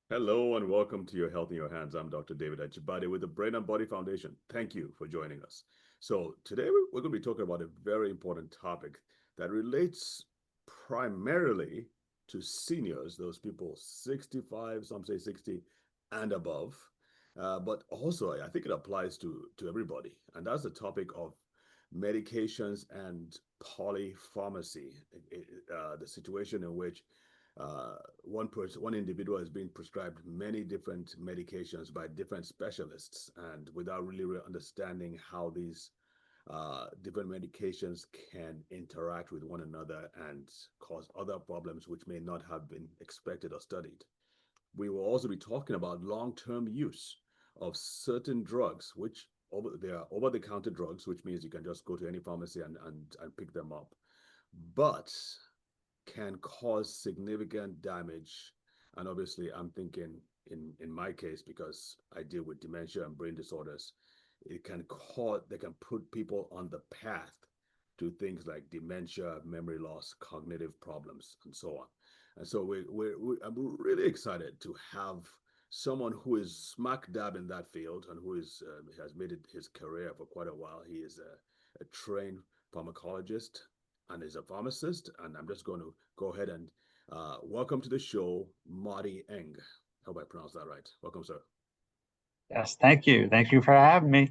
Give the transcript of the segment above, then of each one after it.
Hello and welcome to Your Health in Your Hands. I'm Dr. David Achibade with the Brain and Body Foundation. Thank you for joining us. So, today we're going to be talking about a very important topic that relates primarily to seniors, those people 65, some say 60 and above. But also, I think it applies to everybody. And that's the topic of medications and polypharmacy, the situation in which one individual is being prescribed many different medications by different specialists, and without really understanding how these different medications can interact with one another and cause other problems which may not have been expected or studied. We will also be talking about long-term use of certain drugs, which they are over-the-counter drugs, which means you can just go to any pharmacy and pick them up. But can cause significant damage. And obviously, I'm thinking in my case, because I deal with dementia and brain disorders, they can put people on the path to things like dementia, memory loss, cognitive problems, and so on. And so I'm really excited to have someone who is smack dab in that field and who has made it his career for quite a while. He is a trained pharmacologist and is a pharmacist. And I'm just going to go ahead and welcome to the show, Marty Eng. Hope I pronounced that right. Welcome, sir. Yes, thank you. Thank you for having me.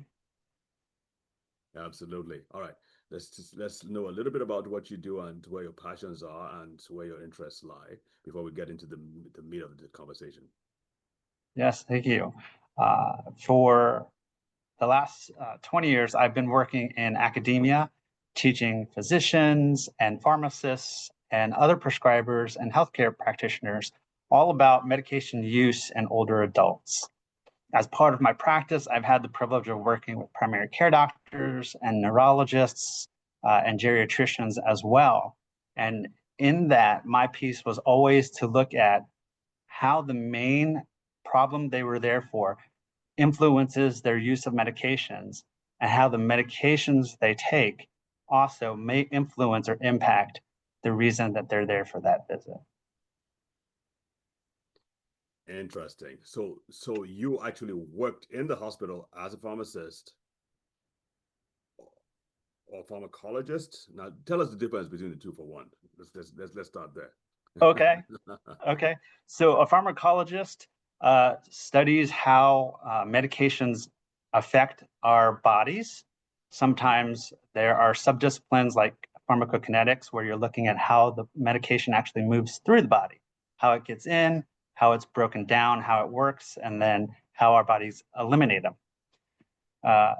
Absolutely. All right. Let's know a little bit about what you do and where your passions are and where your interests lie before we get into the meat of the conversation. Yes, thank you. For the last 20 years, I've been working in academia, teaching physicians and pharmacists and other prescribers and healthcare practitioners all about medication use in older adults. As part of my practice, I've had the privilege of working with primary care doctors and neurologists and geriatricians as well. And in that, my piece was always to look at how the main problem they were there for influences their use of medications and how the medications they take also may influence or impact the reason that they're there for that visit. Interesting. So you actually worked in the hospital as a pharmacist or pharmacologist. Now tell us the difference between the two for one. Let's start there. Okay. Okay. So a pharmacologist studies how medications affect our bodies. Sometimes there are subdisciplines like pharmacokinetics, where you're looking at how the medication actually moves through the body, how it gets in, how it's broken down, how it works, and then how our bodies eliminate them. Uh,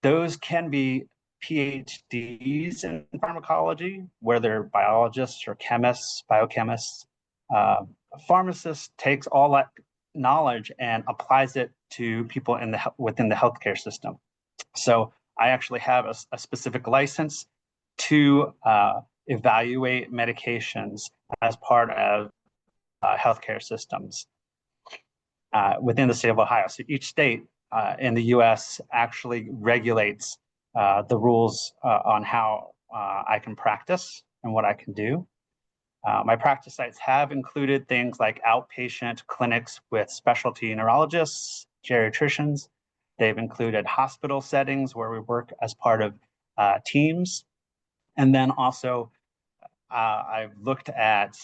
those can be PhDs in pharmacology, where they're biologists or chemists, biochemists. Uh, a pharmacist takes all that knowledge and applies it to people within the healthcare system. So I actually have a specific license to evaluate medications as part of healthcare systems within the state of Ohio. So each state in the US actually regulates the rules on how I can practice and what I can do. My practice sites have included things like outpatient clinics with specialty neurologists, geriatricians. They've included hospital settings where we work as part of teams. And then also, I've looked at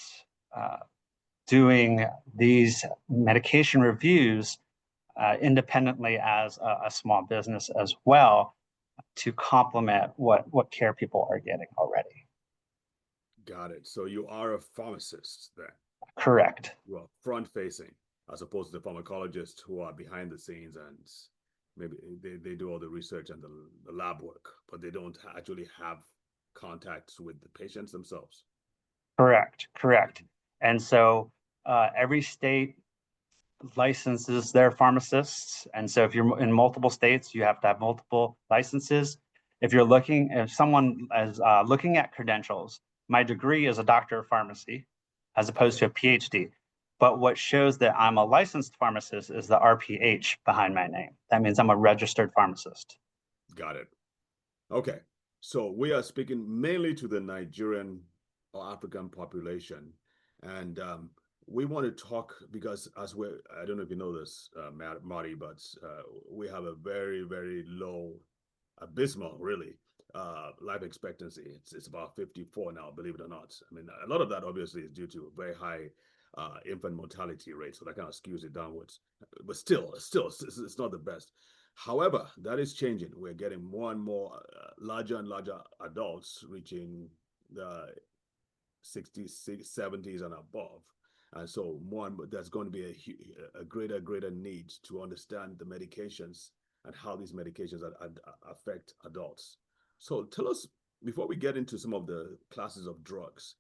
doing these medication reviews independently as a small business as well to complement what care people are getting already. Got it. So you are a pharmacist then. Correct. Well, front facing, as opposed to the pharmacologists who are behind the scenes and maybe they do all the research and the lab work, but they don't actually have contacts with the patients themselves. Correct. And so every state licenses their pharmacists. And so if you're in multiple states, you have to have multiple licenses. If someone is looking at credentials, my degree is a doctor of pharmacy as opposed to a PhD. But what shows that I'm a licensed pharmacist is the RPH behind my name. That means I'm a registered pharmacist. Got it. Okay. So we are speaking mainly to the Nigerian or African population. And we want to talk because I don't know if you know this, Marty, but we have a very, very low, abysmal, really, life expectancy. It's about 54 now, believe it or not. I mean, a lot of that obviously is due to very high infant mortality rate, so that kind of skews it downwards. But still, it's not the best. However, that is changing. We're getting more and more larger and larger adults reaching the 60s, 70s and above. And so more and more, there's going to be a greater need to understand the medications and how these medications affect adults. So tell us, before we get into some of the classes of drugs,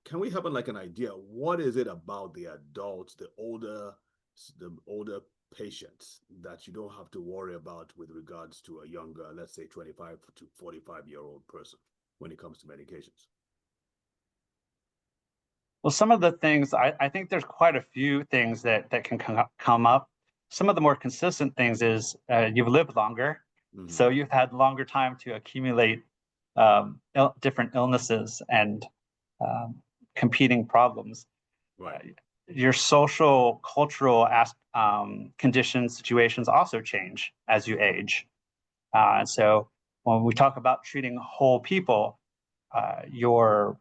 can we have like an idea, what is it about the adults, the older patients that you don't have to worry about with regards to a younger, let's say 25 to 45-year-old person when it comes to medications? Well, some of the things, I think there's quite a few things that can come up. Some of the more consistent things is you've lived longer, so you've had longer time to accumulate different illnesses and competing problems. Right. Your social, cultural conditions, situations also change as you age. And so when we talk about treating whole people, your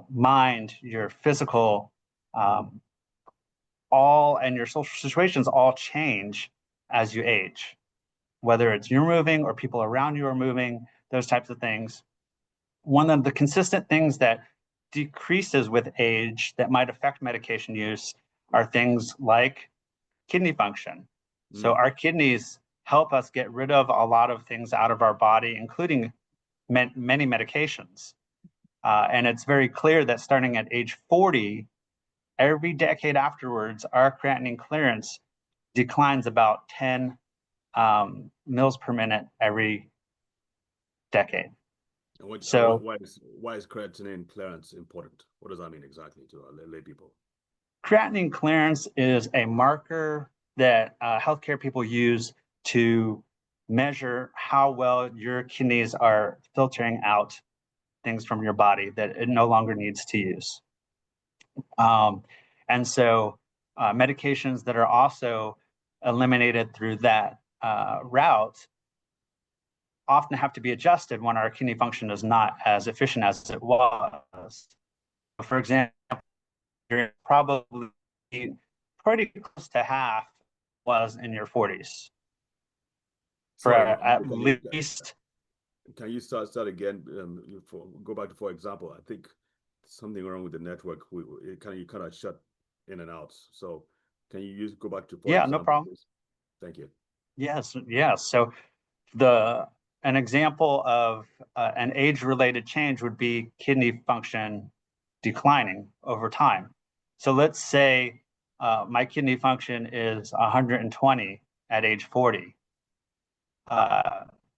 mind, your physical, all and your social situations all change as you age, whether it's you're moving or people around you are moving, those types of things. One of the consistent things that decreases with age that might affect medication use are things like kidney function. So our kidneys help us get rid of a lot of things out of our body, including many medications. And it's very clear that starting at age 40, every decade afterwards, our creatinine clearance declines about 10 mils per minute every decade. Why is creatinine clearance important? What does that mean exactly to lay people? Creatinine clearance is a marker that healthcare people use to measure how well your kidneys are filtering out things from your body that it no longer needs to use. And so medications that are also eliminated through that route often have to be adjusted when our kidney function is not as efficient as it was. For example, you're probably pretty close to half was in your 40s. For at least. Can you start again? Go back to, for example, I think something wrong with the network. You kind of shut in and out. So can you go back to, for example, no problem. please? Thank you. Yes. So an example of an age-related change would be kidney function declining over time. So let's say my kidney function is 120 at age 40.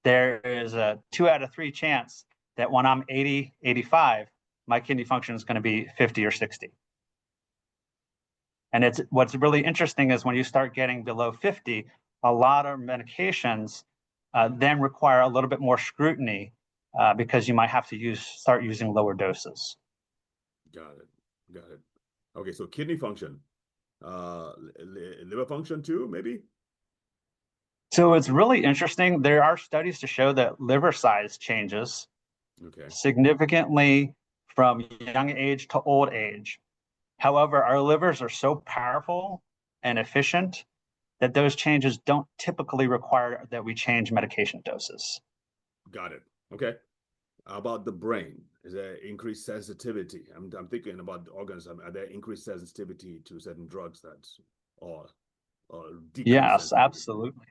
There is a 2 out of 3 chance that when I'm 80, 85, my kidney function is going to be 50 or 60. And what's really interesting is when you start getting below 50, a lot of medications then require a little bit more scrutiny because you might have to start using lower doses. Got it. Okay, so kidney function, liver function too, maybe? So it's really interesting. There are studies to show that liver size changes significantly from young age to old age. However, our livers are so powerful and efficient that those changes don't typically require that we change medication doses. Got it. Okay. How about the brain? Is there increased sensitivity? I'm thinking about the organs. Are there increased sensitivity to certain drugs or decreased? Yes, absolutely.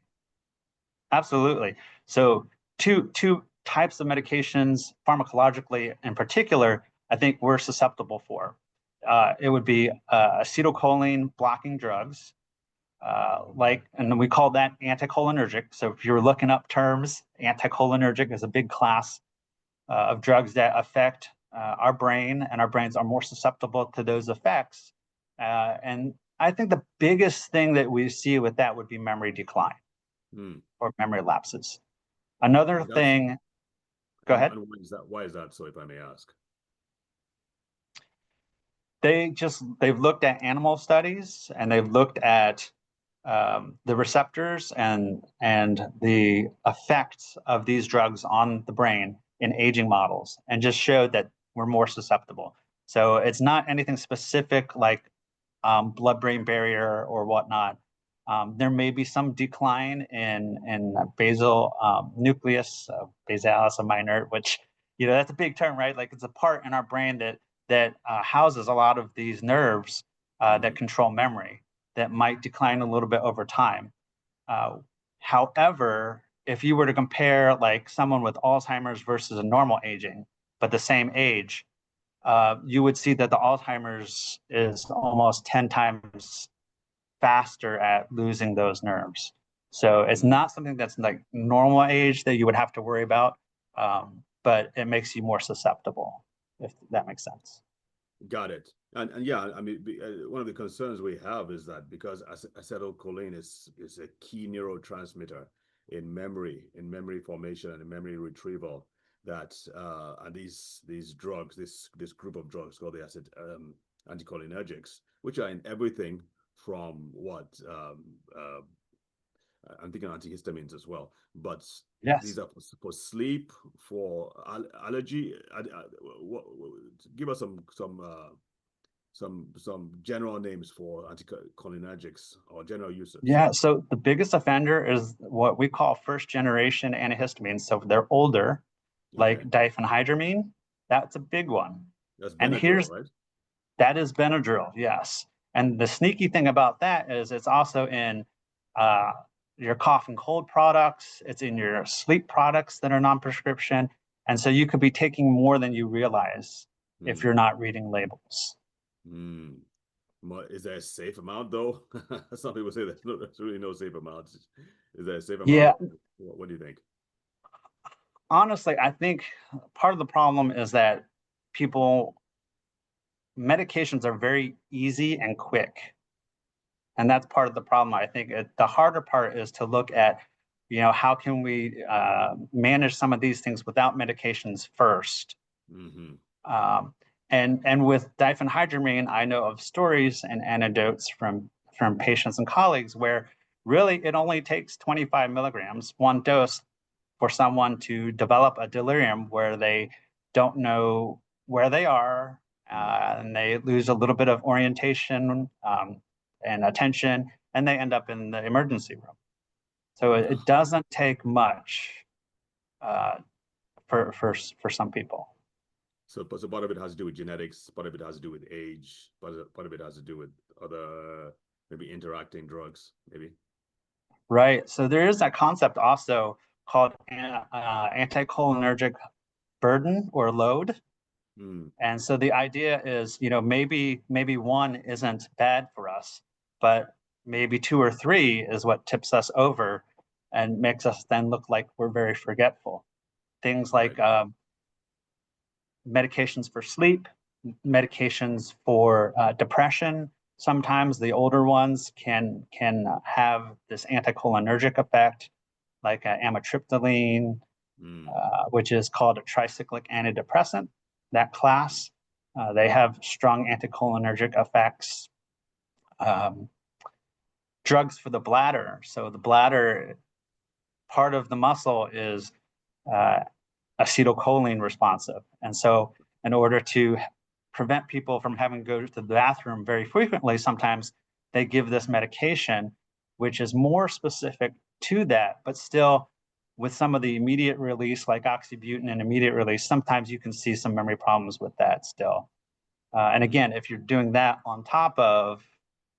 So two types of medications, pharmacologically in particular, I think we're susceptible for. It would be acetylcholine blocking drugs, and we call that anticholinergic. So if you're looking up terms, anticholinergic is a big class of drugs that affect our brain, and our brains are more susceptible to those effects. And I think the biggest thing that we see with that would be memory decline or memory lapses. Another thing, go ahead. And why is that? So, if I may ask. they've looked at animal studies, and they've looked at the receptors and the effects of these drugs on the brain in aging models, and just showed that we're more susceptible. So it's not anything specific like blood-brain barrier or whatnot. There may be some decline in basal nucleus, basalis minor, which, that's a big term, right? Like, it's a part in our brain that houses a lot of these nerves that control memory, that might decline a little bit over time. However, if you were to compare like someone with Alzheimer's versus a normal aging, but the same age, you would see that the Alzheimer's is almost 10 times faster at losing those nerves. So it's not something that's like normal age that you would have to worry about, but it makes you more susceptible, if that makes sense. Got it. And yeah, I mean, one of the concerns we have is that because acetylcholine is a key neurotransmitter in memory formation and in memory retrieval, that and these drugs, this group of drugs called the anticholinergics, which are in everything from what I'm thinking antihistamines as well, but Yes. these are for sleep, for allergy. Give us some general names for anticholinergics or general uses. Yeah, so the biggest offender is what we call first generation antihistamines. So they're older, like diphenhydramine. That's a big one. That's And Benadryl, right? that is Benadryl, yes. And the sneaky thing about that is it's also in your cough and cold products. It's in your sleep products that are non-prescription. And so you could be taking more than you realize if you're not reading labels. Is there a safe amount though? Some people say there's really no safe amount. Is there a safe amount? Yeah. What do you think? Honestly, I think part of the problem is that medications are very easy and quick. And that's part of the problem. I think the harder part is to look at, how can we manage some of these things without medications first. And with diphenhydramine, I know of stories and anecdotes from patients and colleagues where really it only takes 25 milligrams, one dose, for someone to develop a delirium where they don't know where they are, and they lose a little bit of orientation and attention, and they end up in the emergency room. So it doesn't take much for some people. So part of it has to do with genetics, part of it has to do with age, part of it has to do with other maybe interacting drugs, maybe. Right. So there is that concept also called anticholinergic burden or load. And so the idea is, maybe one isn't bad for us, but maybe two or three is what tips us over and makes us then look like we're very forgetful. Things like medications for sleep, medications for depression. Sometimes the older ones can have this anticholinergic effect, like amitriptyline, which is called a tricyclic antidepressant. That class, they have strong anticholinergic effects. Drugs for the bladder. So the bladder, part of the muscle is acetylcholine responsive. And so in order to prevent people from having to go to the bathroom very frequently, sometimes they give this medication, which is more specific to that, but still with some of the immediate release, like oxybutynin and immediate release, sometimes you can see some memory problems with that still. And again, if you're doing that on top of,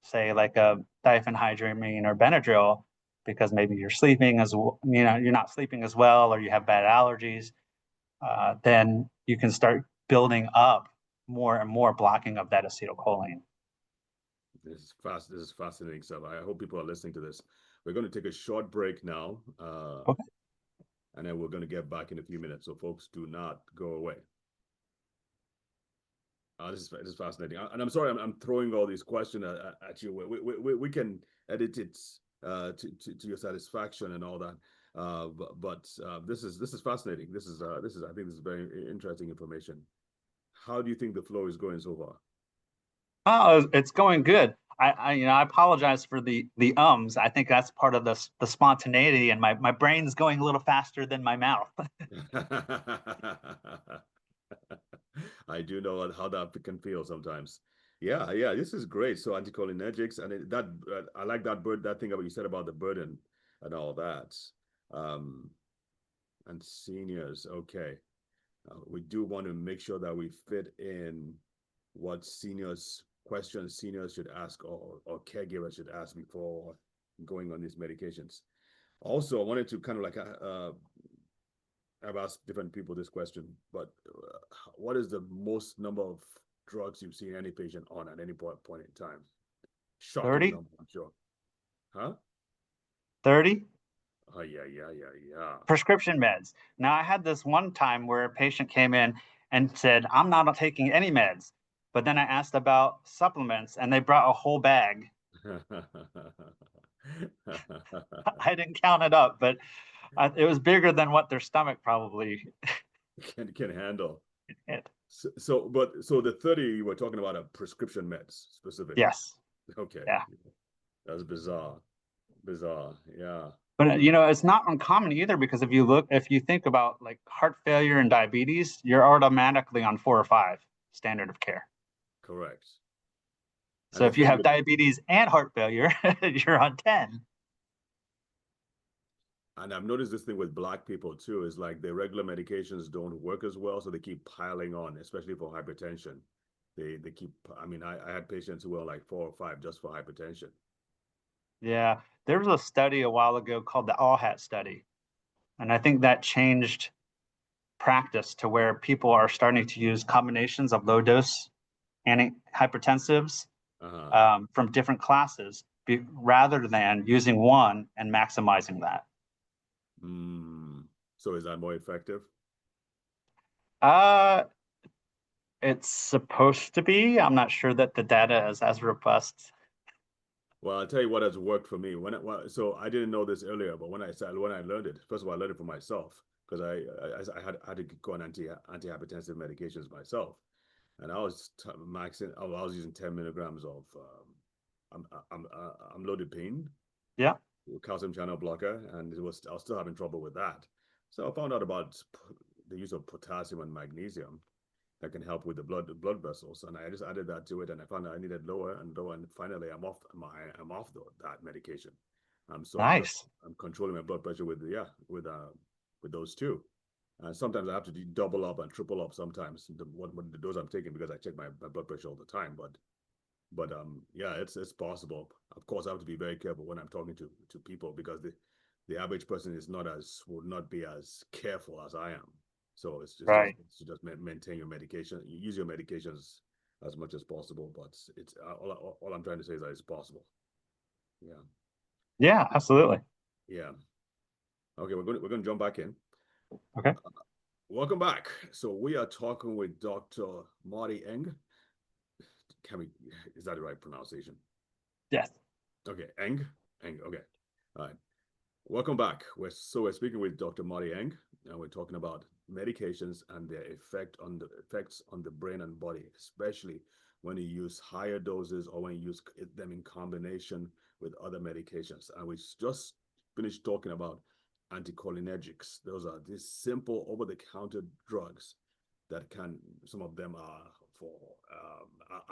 say, like a diphenhydramine or Benadryl, because maybe you're sleeping you're not sleeping as well, or you have bad allergies, then you can start building up more and more blocking of that acetylcholine. This is fascinating stuff. I hope people are listening to this. We're going to take a short break now. Okay. And then we're going to get back in a few minutes. So folks, do not go away. This is fascinating. And I'm sorry, I'm throwing all these questions at you. We can edit it to your satisfaction and all that. But this is fascinating. I think this is very interesting information. How do you think the flow is going so far? Oh, it's going good. I apologize for the ums. I think that's part of the spontaneity, and my brain's going a little faster than my mouth. I do know how that can feel sometimes. Yeah, yeah, this is great. So anticholinergics, and that I like that thing about you said about the burden and all that. Um, and seniors, okay. We do want to make sure that we fit in what questions seniors should ask or caregivers should ask before going on these medications. Also, I wanted to kind of like I've asked different people this question, but what is the most number of drugs you've seen any patient on at any point in time? Shocking 30, number, I'm sure. Huh? 30 Oh, yeah, yeah, yeah, yeah. prescription meds. Now, I had this one time where a patient came in and said, I'm not taking any meds. But then I asked about supplements, and they brought a whole bag. I didn't count it up, but it was bigger than what their stomach probably can handle. hit. So the 30 you were talking about are prescription meds specifically. Yes. Okay. Yeah. That's bizarre. Bizarre. Yeah. But it's not uncommon either, because if you think about like heart failure and diabetes, you're automatically on 4 or 5 standard of care. Correct. And So the if you thing have with diabetes and heart failure, you're on 10. and I've noticed this thing with black people too, is like the regular medications don't work as well, so they keep piling on, especially for hypertension. They keep I mean, I had patients who were like 4 or 5 just for hypertension. Yeah. There was a study a while ago called the All Hat study. And I think that changed practice to where people are starting to use combinations of low dose antihypertensives Uh-huh. from different classes rather than using one and maximizing that. So is that more effective? Uh, it's supposed to be. I'm not sure that the data is as robust. Well, I'll tell you what has worked for me. So I didn't know this earlier, but when I learned it, first of all, I learned it for myself because I had to go on antihypertensive medications myself, and I was maxing. I was using 10 milligrams of amlodipine, Yeah, calcium channel blocker, and I was still having trouble with that. So I found out about the use of potassium and magnesium that can help with the blood vessels. And I just added that to it, and I found out I needed lower and lower, and finally I'm off that medication. So nice. I'm controlling my blood pressure with those two. And sometimes I have to do double up and triple up sometimes what the dose I'm taking because I check my blood pressure all the time. But yeah, it's possible. Of course, I have to be very careful when I'm talking to people because the average person would not be as careful as I am. So Right. it's just maintain your medication. You use your medications as much as possible, but it's all I'm trying to say is that it's possible. Yeah, Yeah, absolutely. yeah. Okay, we're going to jump back in. Okay. Welcome back. So we are talking with Dr. Marty Eng. Is that the right pronunciation? Yes. Okay, Eng. Okay. All right. Welcome back. We're speaking with Dr. Marty Eng, and we're talking about medications and their effects on the brain and body, especially when you use higher doses or when you use them in combination with other medications. And we just finished talking about anticholinergics. Those are these simple over-the-counter drugs that some of them are for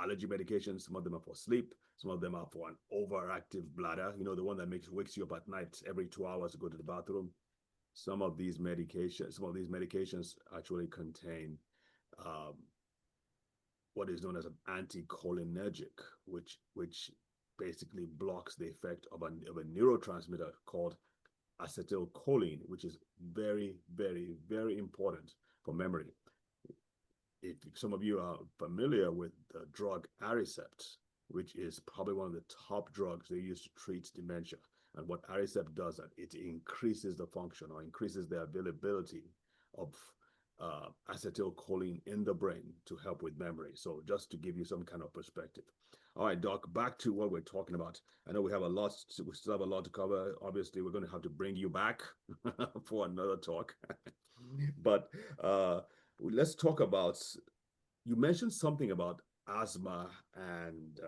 allergy medications, some of them are for sleep, some of them are for an overactive bladder, the one that wakes you up at night every 2 hours to go to the bathroom. Some of these medications actually contain um, what is known as an anticholinergic, which basically blocks the effect of a neurotransmitter called acetylcholine, which is very, very, very important for memory. If some of you are familiar with the drug Aricept, which is probably one of the top drugs they use to treat dementia, and what Aricept does, that it increases the function or increases the availability of acetylcholine in the brain to help with memory. So just to give you some kind of perspective. All right, Doc, back to what we're talking about. I know we still have a lot to cover. Obviously, we're going to have to bring you back for another talk. But let's talk about, you mentioned something about asthma and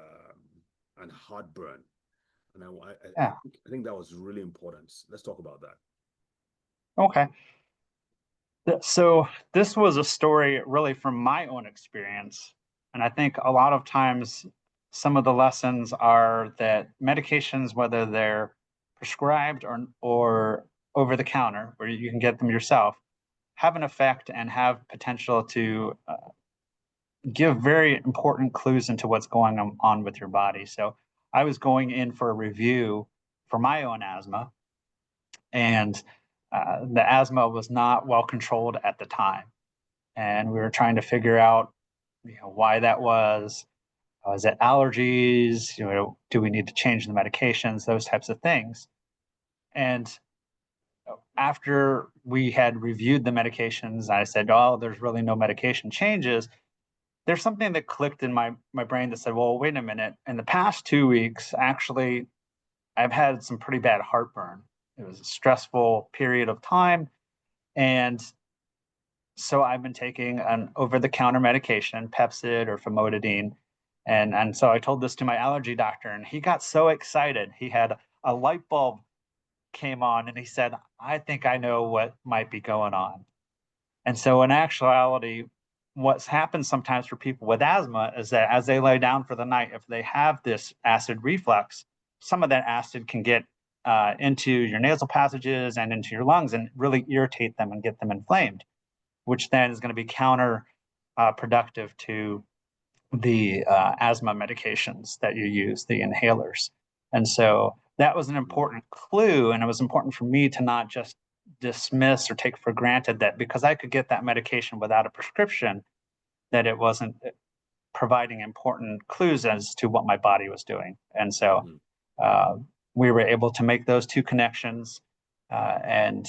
heartburn. And Yeah. I think that was really important. Let's talk about that. Okay. So this was a story really from my own experience. And I think a lot of times some of the lessons are that medications, whether they're prescribed or over the counter, where you can get them yourself, have an effect and have potential to give very important clues into what's going on with your body. So I was going in for a review for my own asthma, and the asthma was not well controlled at the time. And we were trying to figure out, why that was. Was it allergies? Do we need to change the medications? Those types of things. And after we had reviewed the medications, I said, "Oh, there's really no medication changes." There's something that clicked in my brain that said, "Well, wait a minute. In the past 2 weeks, actually, I've had some pretty bad heartburn. It was a stressful period of time, and so I've been taking an over-the-counter medication, Pepcid or famotidine, and so I told this to my allergy doctor, and he got so excited. He had a light bulb came on, and he said, "I think I know what might be going on." And so, in actuality, what's happened sometimes for people with asthma is that as they lay down for the night, if they have this acid reflux, some of that acid can get into your nasal passages and into your lungs and really irritate them and get them inflamed, which then is going to be counter productive to the asthma medications that you use, the inhalers. And so that was an important clue. And it was important for me to not just dismiss or take for granted that because I could get that medication without a prescription, that it wasn't providing important clues as to what my body was doing. And so Mhm. uh, we were able to make those two connections and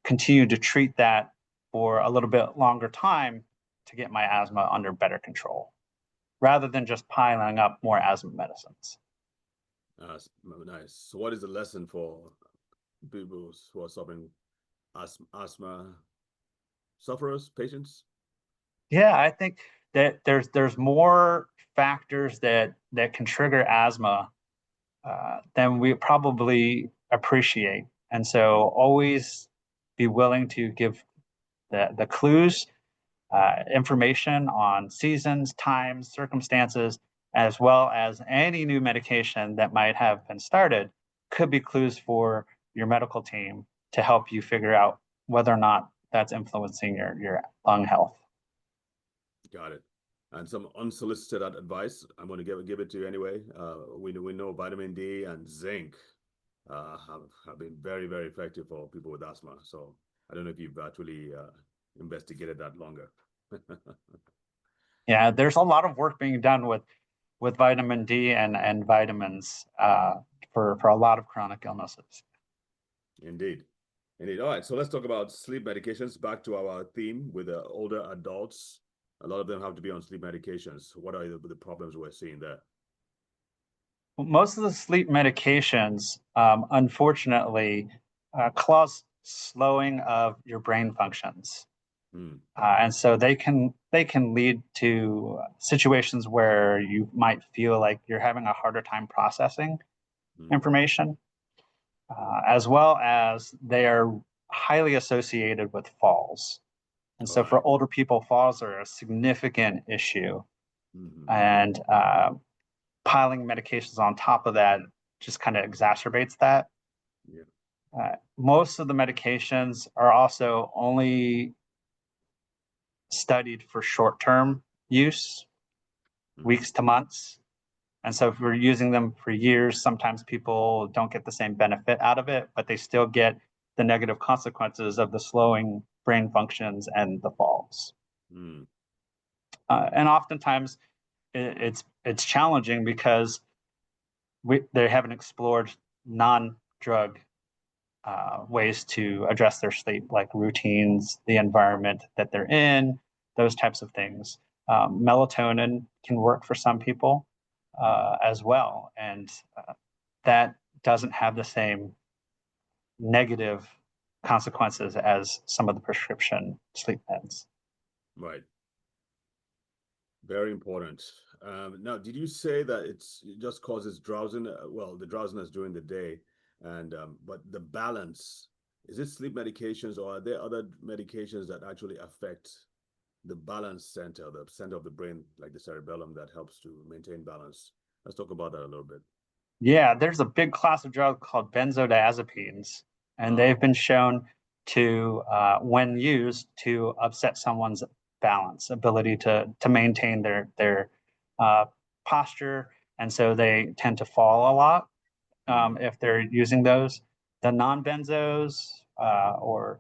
continue to treat that for a little bit longer time to get my asthma under better control rather than just piling up more asthma medicines. Nice. So, what is the lesson for people who are suffering asthma sufferers, patients? Yeah, I think that there's more factors that can trigger asthma than we probably appreciate, and so always be willing to give the clues, information on seasons, times, circumstances, as well as any new medication that might have been started, could be clues for your medical team to help you figure out whether or not that's influencing your lung health. Got it. And some unsolicited advice. I'm going to give it to you anyway. We know vitamin D and zinc have been very effective for people with asthma. So I don't know if you've actually investigated that longer. Yeah, there's a lot of work being done with vitamin D and vitamins for a lot of chronic illnesses. Indeed. Indeed. All right. So let's talk about sleep medications. Back to our theme with the older adults. A lot of them have to be on sleep medications. What are the problems we're seeing there? Most of the sleep medications, unfortunately, cause slowing of your brain functions, Hmm. and so they can lead to situations where you might feel like you're having a harder time processing Hmm. information, as well as they are highly associated with falls. And All so right. for older people, falls are a significant issue, Hmm. and piling medications on top of that just kind of exacerbates that. Yeah. Most of the medications are also only studied for short-term use, Hmm. weeks to months. And so if we're using them for years, sometimes people don't get the same benefit out of it, but they still get the negative consequences of the slowing brain functions and the falls. Hmm. And oftentimes it's challenging because they haven't explored non-drug ways to address their sleep, like routines, the environment that they're in, those types of things. Melatonin can work for some people Hmm. as well, and that doesn't have the same negative consequences as some of the prescription sleep meds. Right. Very important. Now, did you say that it just causes drowsiness? Well, the drowsiness during the day, and but the balance, is it sleep medications or are there other medications that actually affect the balance center, the center of the brain, like the cerebellum, that helps to maintain balance? Let's talk about that a little bit. Yeah, there's a big class of drug called benzodiazepines, and they've been shown to, when used, to upset someone's balance, ability to maintain their uh, posture, and so they tend to fall a lot if they're using those. The non-benzos or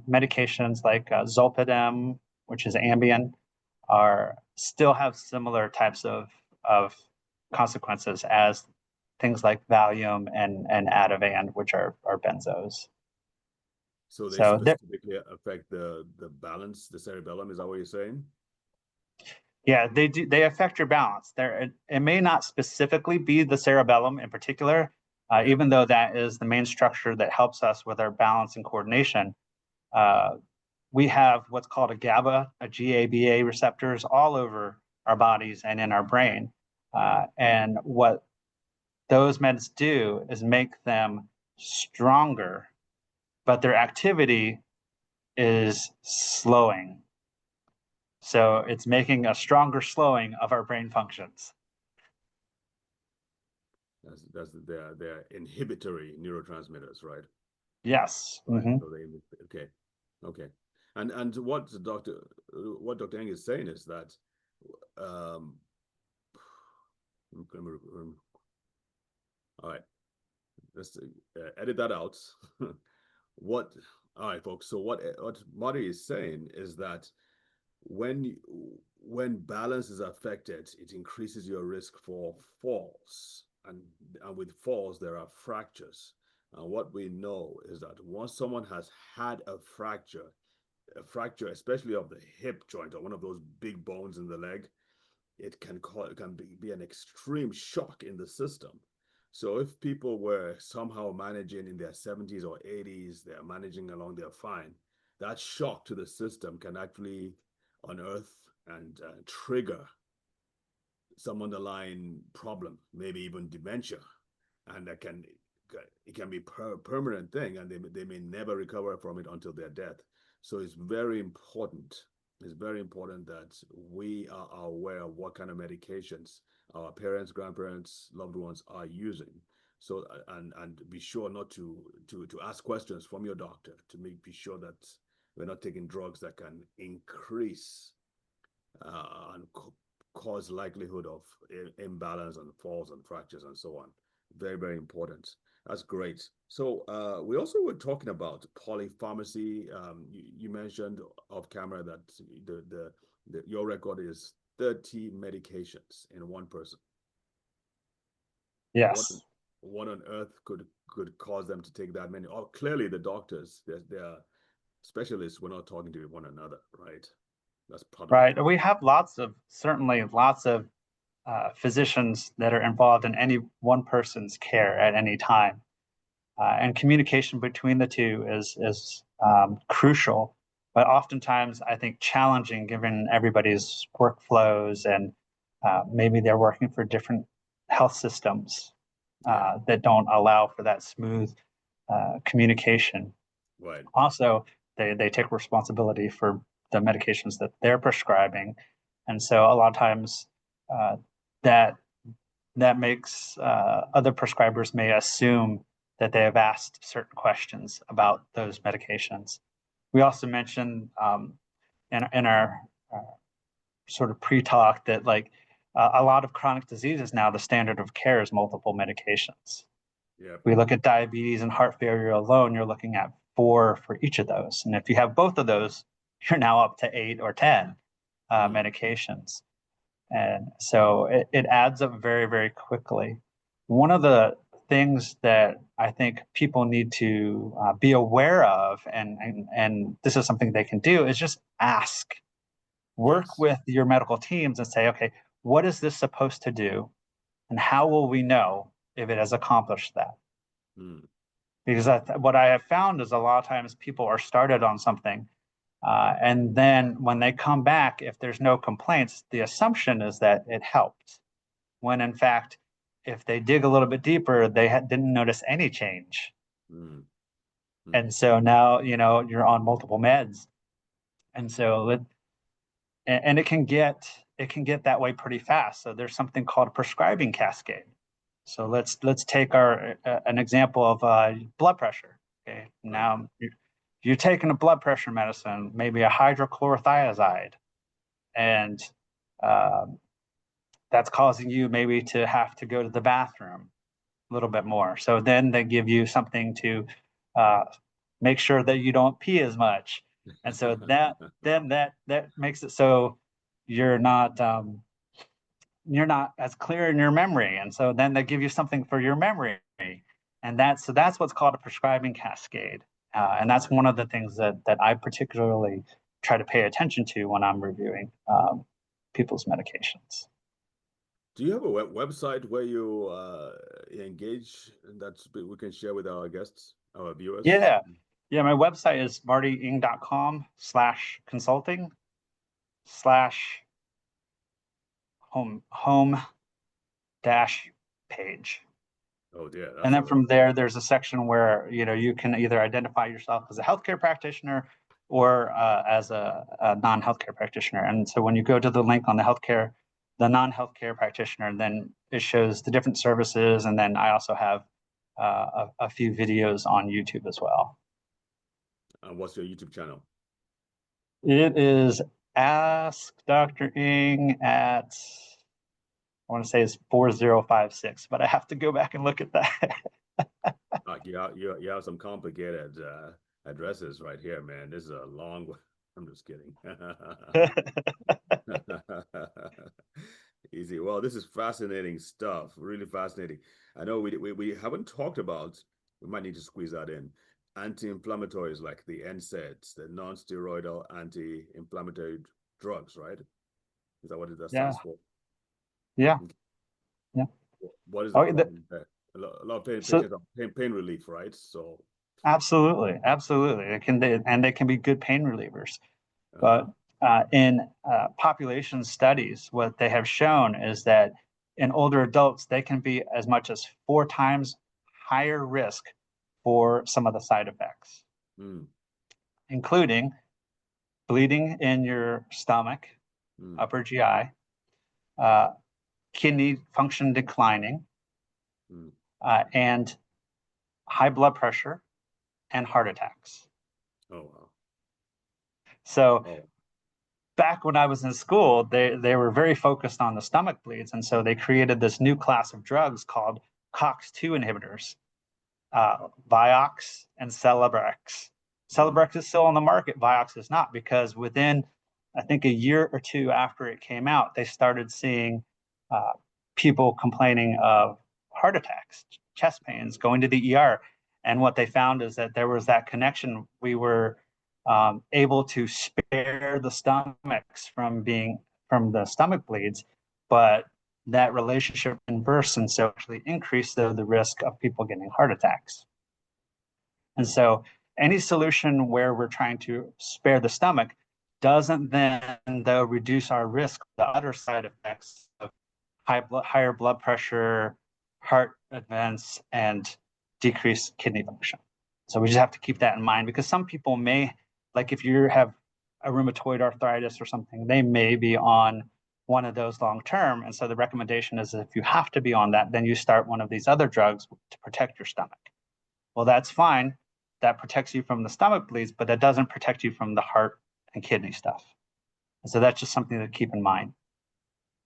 medications like zolpidem, which is Ambien, are still have similar types of consequences as things like Valium and Ativan, which are benzos. So they So specifically affect the balance, the cerebellum, is that what you're saying? yeah, they do. They affect your balance. It may not specifically be the cerebellum in particular, Yeah. even though that is the main structure that helps us with our balance and coordination. Uh, we have what's called a GABA receptors all over our bodies and in our brain. And what those meds do is make them stronger, but their activity is slowing. So it's making a stronger slowing of our brain functions. That's they're inhibitory neurotransmitters, right? Yes. Right. Mm-hmm. So they okay, okay. And what Dr. Eng is saying is that um all right, let's edit that out. What All right, folks. So what Marty is saying is that when when balance is affected, it increases your risk for falls, and with falls there are fractures. And what we know is that once someone has had a fracture, especially of the hip joint or one of those big bones in the leg, it can be an extreme shock in the system. So if people were somehow managing in their 70s or 80s, they're managing along, they're fine. That shock to the system can actually unearth and trigger some underlying problem, maybe even dementia, and it can be permanent thing, and they may never recover from it until their death. So it's very important. It's very important that we are aware of what kind of medications our parents, grandparents, loved ones are using. So and be sure not to ask questions from your doctor to be sure that we're not taking drugs that can increase and cause likelihood of imbalance and falls and fractures and so on. Very, very important. That's great. So we also were talking about polypharmacy. You mentioned off camera that your record is 30 medications in one person. Yes. What on earth could cause them to take that many? Oh, clearly the doctors, they're specialists. We're not talking to one another, right? That's part of the Right. problem. We have certainly lots of physicians that are involved in any one person's care at any time. And communication between the two is crucial, but oftentimes I think challenging given everybody's workflows and maybe they're working for different health systems that don't allow for that smooth communication. Right. Also, they take responsibility for the medications that they're prescribing, and so a lot of times uh, that that makes other prescribers may assume that they have asked certain questions about those medications. We also mentioned in our sort of pre-talk that like a lot of chronic diseases now, the standard of care is multiple medications. Yeah. We look at diabetes and heart failure alone, you're looking at 4 for each of those. And if you have both of those, you're now up to 8 or 10 medications. And so it adds up very, very quickly. One of the things that I think people need to be aware of, and this is something they can do, is just ask. Work with your medical teams and say, okay, what is this supposed to do? And how will we know if it has accomplished that? Because what I have found is a lot of times people are started on something And then when they come back, if there's no complaints, the assumption is that it helped. When in fact, if they dig a little bit deeper, they didn't notice any change. Mm. And so now, you're on multiple meds. And so and it can get that way pretty fast. So there's something called a prescribing cascade. So let's take an example of blood pressure. Okay, now you're taking a blood pressure medicine, maybe a hydrochlorothiazide, and that's causing you maybe to have to go to the bathroom a little bit more. So then they give you something to make sure that you don't pee as much, and so that makes it so you're not as clear in your memory, and so then they give you something for your memory, and that's what's called a prescribing cascade, and that's one of the things that I particularly try to pay attention to when I'm reviewing people's medications. Do you have a website where you engage that we can share with our guests, our viewers? Yeah, my website is martying.com/consulting/home dash page. Oh, yeah, And that's a then from there, there's a section where you can either identify yourself as a healthcare practitioner or as a non-healthcare practitioner. And so when you go to the link on the non-healthcare practitioner, then it shows the different services. And then I also have a few videos on YouTube as well. what's your YouTube channel? It is Ask Dr. Ing at, I want to say it's 4056, but I have to go back and look at that. You have some complicated addresses right here, man. This is a long one. I'm just kidding. Easy. Well, this is fascinating stuff. Really fascinating. I know we haven't talked about. We might need to squeeze that in. Anti-inflammatories like the NSAIDs, the non-steroidal anti-inflammatory drugs, right? Is that what that Yeah. stands for? Yeah. Yeah. What is the problem there? A lot of pain relief, right? So absolutely, they can be good pain relievers. But in population studies, what they have shown is that in older adults, they can be as much as 4 times higher risk for some of the side effects, including bleeding in your stomach, upper GI, kidney function declining, and high blood pressure and heart attacks. Oh, wow. So back when I was in school, they were very focused on the stomach bleeds. And so they created this new class of drugs called COX-2 inhibitors, Vioxx and Celebrex. Celebrex is still on the market, Vioxx is not, because within, I think, a year or two after it came out, they started seeing people complaining of heart attacks, chest pains, going to the ER. And what they found is that there was that connection. We were able to spare the stomachs from the stomach bleeds, but that relationship inverse, and so actually increased the risk of people getting heart attacks. And so any solution where we're trying to spare the stomach doesn't then, though, reduce our risk of the other side effects of higher blood pressure, heart events, and decreased kidney function. So we just have to keep that in mind, because some people may, like if you have a rheumatoid arthritis or something, they may be on one of those long term. And so the recommendation is if you have to be on that, then you start one of these other drugs to protect your stomach. Well, that's fine. That protects you from the stomach bleeds, but that doesn't protect you from the heart and kidney stuff. And so that's just something to keep in mind.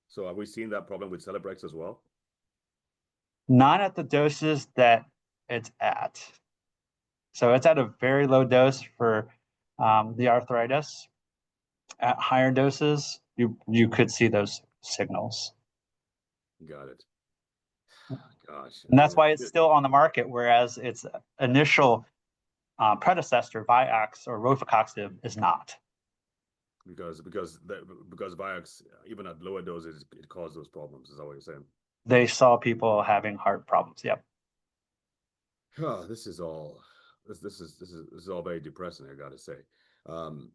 So are we seeing that problem with Celebrex as well? Not at the doses that it's at. So it's at a very low dose for the arthritis. At higher doses, you could see those signals. Got it. Gosh. And that's why it's still on the market, whereas its initial predecessor, Vioxx or rofecoxib, is not. Because Vioxx, even at lower doses, it caused those problems. Is that what you're saying? They saw people having heart problems. Yep. Oh, this is all very depressing, I gotta say. Um,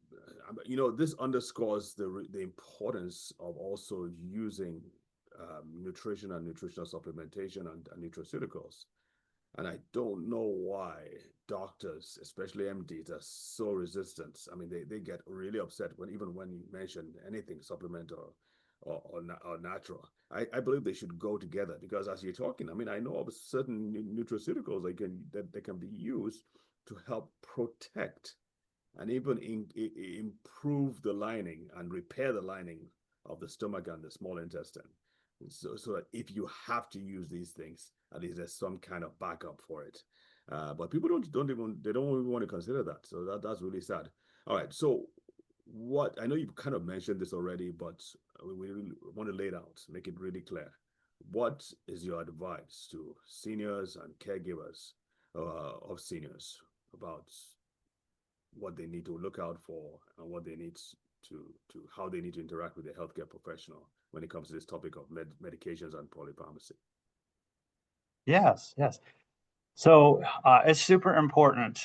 this underscores the importance of also using nutrition and nutritional supplementation and nutraceuticals. And I don't know why doctors, especially MDs, are so resistant. I mean, they get really upset even when you mention anything supplement or natural. I believe they should go together because as you're talking, I mean, I know of certain nutraceuticals that they can be used to help protect and even improve the lining and repair the lining of the stomach and the small intestine. So that if you have to use these things, at least there's some kind of backup for it. But people don't even want to consider that. So that's really sad. All right. So what I know you've kind of mentioned this already, but we really want to lay it out, make it really clear. What is your advice to seniors and caregivers of seniors about what they need to look out for and what they need to how they need to interact with the healthcare professional when it comes to this topic of medications and polypharmacy? Yes, yes. So it's super important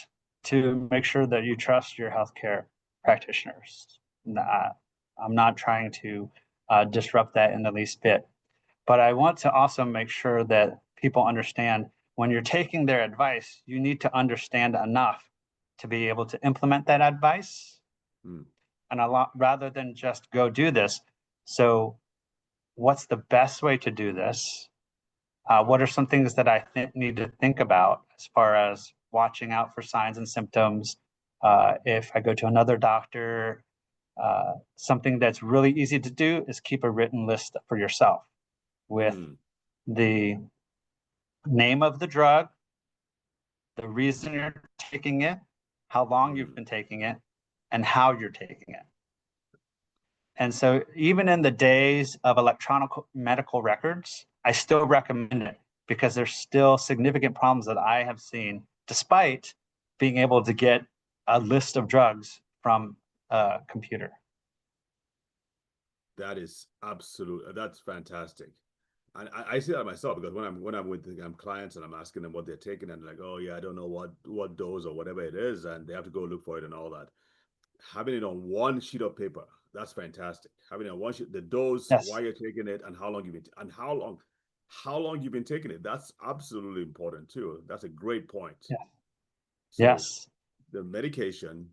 to make sure that you trust your healthcare practitioners. I'm not trying to disrupt that in the least bit, but I want to also make sure that people understand when you're taking their advice, you need to understand enough to be able to implement that advice, Mm. and a lot rather than just go do this. So, what's the best way to do this? What are some things that I need to think about as far as watching out for signs and symptoms? If I go to another doctor, something that's really easy to do is keep a written list for yourself with Mm. the name of the drug, the reason you're taking it, how long you've Mm. been taking it, and how you're taking it. And so, even in the days of electronic medical records, I still recommend it because there's still significant problems that I have seen, despite being able to get a list of drugs from a computer. That is absolute. That's fantastic. And I see that myself because when I'm with clients and I'm asking them what they're taking and like, oh yeah, I don't know what dose or whatever it is, and they have to go look for it and all that. Having it on one sheet of paper, that's fantastic. Having it on one sheet, the dose, Yes. why you're taking it, and how long you've been, and how long you've been taking it. That's absolutely important too. That's a great point. Yes. So Yes. the medication,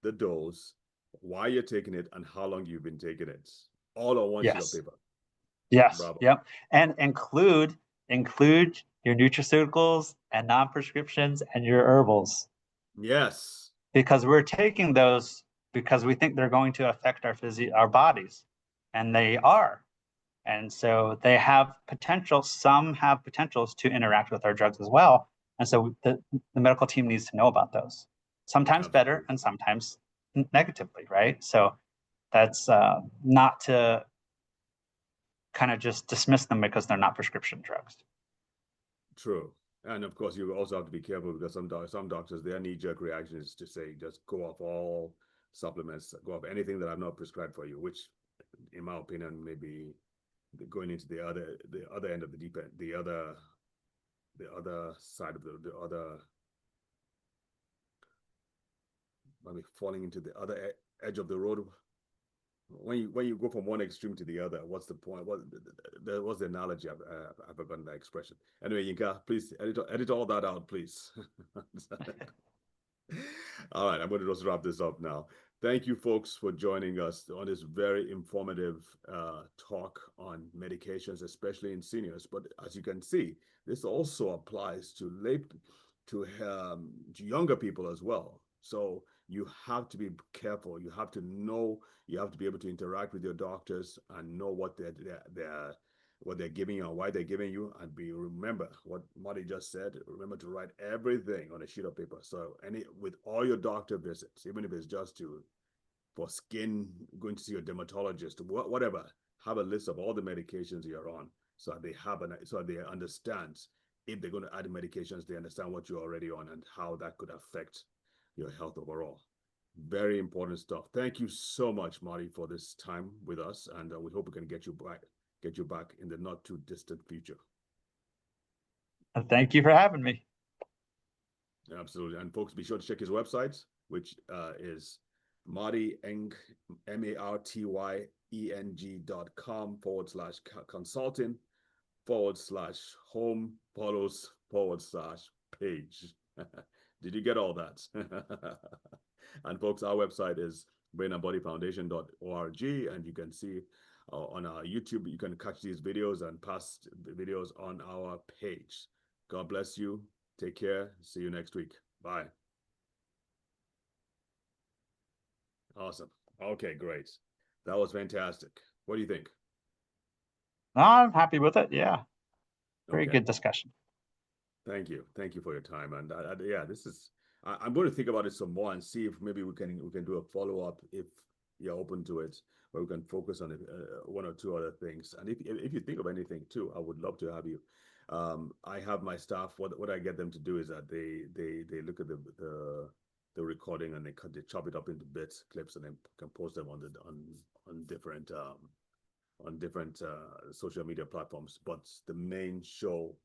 the dose, why you're taking it, and how long you've been taking it, all on one sheet of Yes. paper. Yes. Bravo. Yep. And include your nutraceuticals and non-prescriptions and your herbals, Yes. because we're taking those because we think they're going to affect our bodies, and they are. And so they have potential. Some have potentials to interact with our drugs as well. And so the medical team needs to know about those. Sometimes better Absolutely. and sometimes negatively, right? So that's not to kind of just dismiss them because they're not prescription drugs. True. And of course, you also have to be careful because some doctors, their knee-jerk reaction is to say, just go off all supplements, go off anything that I've not prescribed for you, which, in my opinion, may be going into the other end of the deep end, the other side of the other, I mean, falling into the other edge of the road. When you go from one extreme to the other, what's the point? What's the analogy? I've forgotten that expression. Anyway, Yinka, please edit all that out, please. All right, I'm going to just wrap this up now. Thank you, folks, for joining us on this very informative talk on medications, especially in seniors. But as you can see, this also applies to younger people as well. So you have to be careful. You have to know. You have to be able to interact with your doctors and know what they're giving you and why they're giving you. And remember what Marty just said. Remember to write everything on a sheet of paper. So with all your doctor visits, even if it's just for skin, going to see your dermatologist, whatever, have a list of all the medications you're on, so they understand if they're going to add medications, they understand what you're already on and how that could affect your health overall. Very important stuff. Thank you so much, Marty, for this time with us, and we hope we can get you back in the not too distant future. And thank you for having me. Absolutely. And folks, be sure to check his website, which is Marty Eng, martyeng.com/consulting /home follows /page. Did you get all that? And folks, our website is brainandbodyfoundation.org, and you can see on our YouTube, you can catch these videos and past videos on our page. God bless you. Take care. See you next week. Bye. Awesome. Okay, great. That was fantastic. What do you think? No, I'm happy with it. Yeah. Very Okay. good discussion. Thank you. Thank you for your time. And yeah, this is, I'm going to think about it some more and see if maybe we can do a follow-up if you're open to it, where we can focus on it, one or two other things. And if you think of anything too, I would love to have you. I have my staff. What I get them to do is that they look at the recording, and they chop it up into bits, clips, and then can post them on different social media platforms. But the main show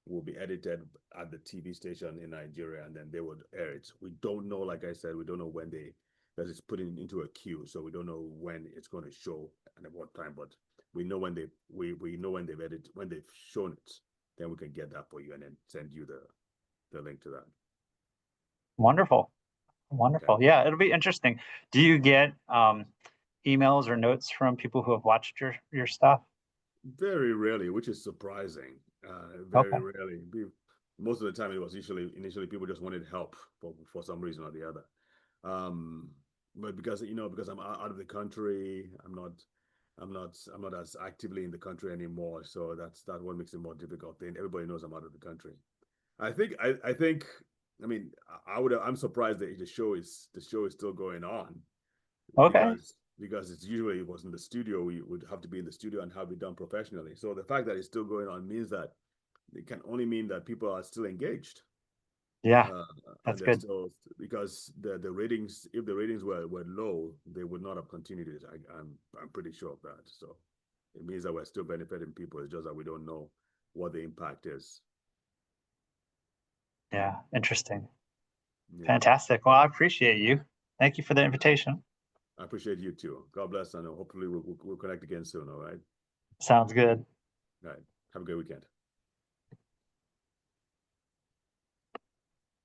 will be edited at the TV station in Nigeria, and then they would air it. We don't know, like I said, we don't know when because it's put into a queue, so we don't know when it's going to show and at what time. But we know when we know when they've shown it. Then we can get that for you and then send you the link to that. Wonderful. Wonderful. Okay. Yeah, it'll be interesting. Do you get emails or notes from people who have watched your stuff? Very rarely, which is surprising. Okay. Very rarely. Most of the time, it was initially people just wanted help for some reason or the other. But because I'm out of the country, I'm not as actively in the country anymore. So that's what makes it more difficult. Then everybody knows I'm out of the country. I think I mean I'm surprised that the show is still going on, Okay. because it was in the studio. We would have to be in the studio and have it done professionally. So the fact that it's still going on means that it can only mean that people are still engaged. Yeah, And that's they're good. still, because the ratings, if the ratings were low, they would not have continued it. I'm pretty sure of that. So it means that we're still benefiting people. It's just that we don't know what the impact is. Yeah, interesting. Yeah. Fantastic. Well, I appreciate you. Thank you for the invitation. I appreciate you too. God bless, and hopefully we'll connect again soon. All right. Sounds good. All right. Have a good weekend.